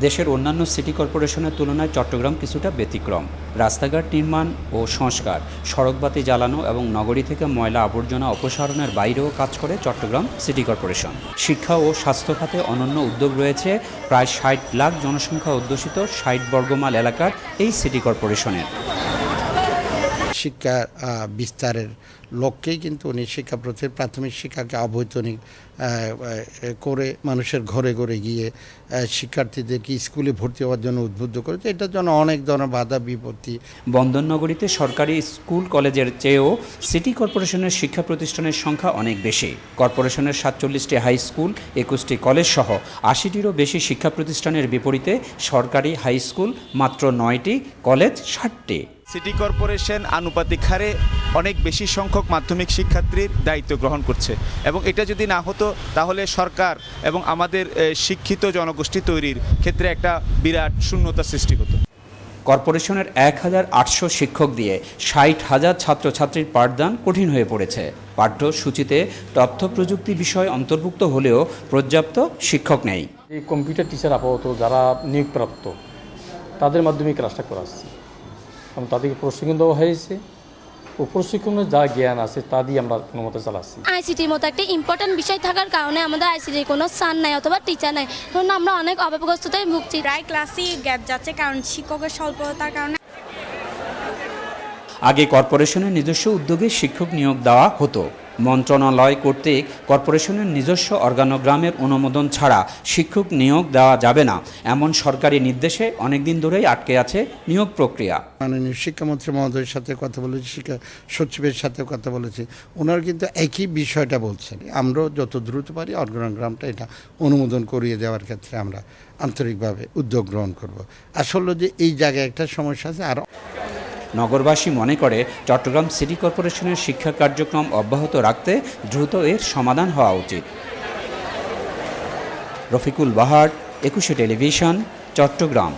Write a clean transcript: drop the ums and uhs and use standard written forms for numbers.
দেশের অন্যান্য সিটি কর্পোরেশনের তুলনায় চট্টগ্রাম কিছুটা ব্যতিক্রম। রাস্তাঘাট নির্মাণ ও সংস্কার, সড়কবাতি জ্বালানো এবং নগরী থেকে ময়লা আবর্জনা অপসারণের বাইরেও কাজ করে চট্টগ্রাম সিটি কর্পোরেশন। শিক্ষা ও স্বাস্থ্য খাতে অনন্য উদ্যোগ রয়েছে প্রায় ৬০ লাখ জনসংখ্যা অধ্যুষিত ৬০ বর্গমাইল এলাকার এই সিটি কর্পোরেশনের। শিক্ষা বিস্তারের লক্ষ্যেই কিন্তু উনি শিক্ষা প্রাথমিক শিক্ষাকে অবৈতনিক করে মানুষের ঘরে ঘরে গিয়ে শিক্ষার্থীদেরকে স্কুলে ভর্তি হওয়ার জন্য উদ্বুদ্ধ করেছে। এটার জন্য অনেক ধরনের বাধা বিপত্তি। বন্দরনগরীতে সরকারি স্কুল কলেজের চেয়েও সিটি কর্পোরেশনের শিক্ষা প্রতিষ্ঠানের সংখ্যা অনেক বেশি। কর্পোরেশনের ৪৭টি হাই স্কুল, ২১টি কলেজ সহ ৮০টিরও বেশি শিক্ষা প্রতিষ্ঠানের বিপরীতে সরকারি হাই স্কুল মাত্র ৯টি, কলেজ ৬০টি। সিটি কর্পোরেশন আনুপাতিক হারে অনেক বেশি সংখ্যক মাধ্যমিক শিক্ষার্থীর দায়িত্ব গ্রহণ করছে এবং এটা যদি না হতো তাহলে সরকার এবং আমাদের শিক্ষিত জনগোষ্ঠী তৈরির ক্ষেত্রে একটা বিরাট শূন্যতা সৃষ্টি হতো। কর্পোরেশনের ১,৮০০ শিক্ষক দিয়ে ৬০,০০০ ছাত্রছাত্রীর পাঠদান কঠিন হয়ে পড়েছে। পাঠ্যসূচিতে তথ্য প্রযুক্তি বিষয় অন্তর্ভুক্ত হলেও পর্যাপ্ত শিক্ষক নেই। এই কম্পিউটার টিচার আপাতত যারা নিয়োগপ্রাপ্ত তাদের মাধ্যমে ক্লাসটা করাচ্ছি এবং তাদেরকে প্রশিক্ষণ দেওয়া হয়েছে ও প্রশিক্ষণের যা জ্ঞান আছে তা দিয়ে আমরা কোনো মতো চালাচ্ছি। আইসিটির মতো একটা ইম্পর্টেন্ট বিষয় থাকার কারণে আমাদের আইসিটির কোনো স্যার নাই অথবা টিচার নাই, কারণ আমরা অনেক অভাবগ্রস্ততায় ভুগছি। প্রায় ক্লাসই গ্যাপ যাচ্ছে কারণ শিক্ষকের স্বল্পতার কারণে। আগে কর্পোরেশনের নিজস্ব উদ্যোগে শিক্ষক নিয়োগ দেওয়া হতো। মন্ত্রণালয় কর্তৃক কর্পোরেশনের নিজস্ব অর্গানোগ্রামের অনুমোদন ছাড়া শিক্ষক নিয়োগ দেওয়া যাবে না, এমন সরকারি নির্দেশে অনেকদিন ধরেই আটকে আছে নিয়োগ প্রক্রিয়া। মাননীয় শিক্ষামন্ত্রী মহোদয়ের সাথে কথা বলেছি, শিক্ষা সচিবের সাথে কথা বলেছি, ওনারা কিন্তু একই বিষয়টা বলছেন। আমরাও যত দ্রুত পারি অর্গানোগ্রামটা এটা অনুমোদন করিয়ে দেওয়ার ক্ষেত্রে আমরা আন্তরিকভাবে উদ্যোগ গ্রহণ করব। আসলে যে এই জায়গায় একটা সমস্যা আছে। আর নগরবাসী মনে করে চট্টগ্রাম সিটি কর্পোরেশনের শিক্ষা কার্যক্রম অব্যাহত রাখতে দ্রুত এর সমাধান হওয়া উচিত। রফিকুল বাহার, ২১ টেলিভিশন, চট্টগ্রাম।